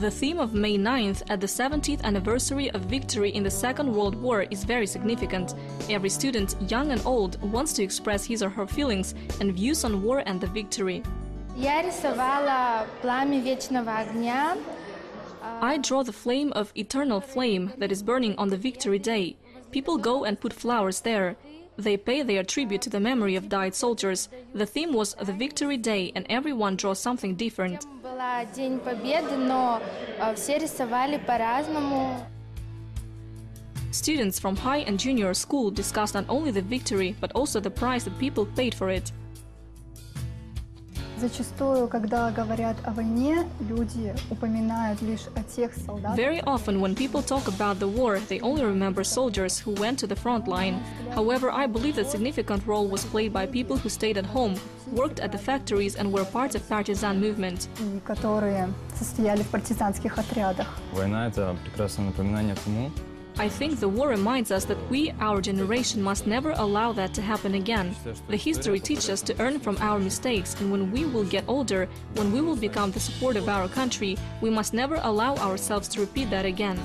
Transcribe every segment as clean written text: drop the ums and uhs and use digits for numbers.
The theme of May 9th at the 70th anniversary of victory in the Second World War is very significant. Every student, young and old, wants to express his or her feelings and views on war and the victory. I draw the flame of eternal flame that is burning on the Victory Day. People go and put flowers there. They pay their tribute to the memory of died soldiers. The theme was the Victory Day, and everyone draws something different. Students from high and junior school discussed not only the victory, but also the price that people paid for it. Very often when people talk about the war, they only remember soldiers who went to the front line. However, I believe that significant role was played by people who stayed at home, worked at the factories and were part of partisan movement. I think the war reminds us that we, our generation, must never allow that to happen again. The history teaches us to learn from our mistakes, and when we will get older, when we will become the support of our country, we must never allow ourselves to repeat that again.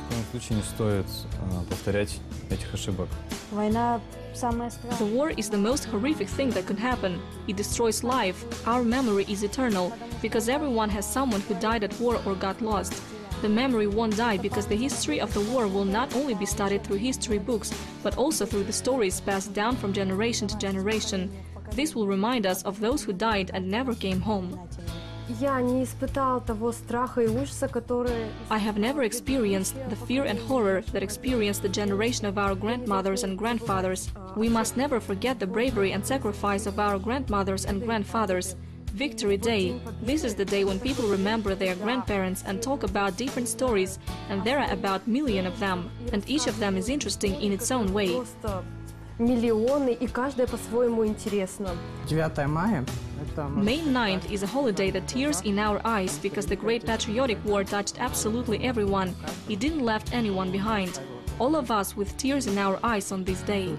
The war is the most horrific thing that could happen. It destroys life. Our memory is eternal, because everyone has someone who died at war or got lost. The memory won't die because the history of the war will not only be studied through history books, but also through the stories passed down from generation to generation. This will remind us of those who died and never came home. I have never experienced the fear and horror that experienced the generation of our grandmothers and grandfathers. We must never forget the bravery and sacrifice of our grandmothers and grandfathers. Victory Day. This is the day when people remember their grandparents and talk about different stories, and there are about a million of them, and each of them is interesting in its own way. May 9th is a holiday that tears in our eyes because the Great Patriotic War touched absolutely everyone. It didn't left anyone behind. All of us with tears in our eyes on this day.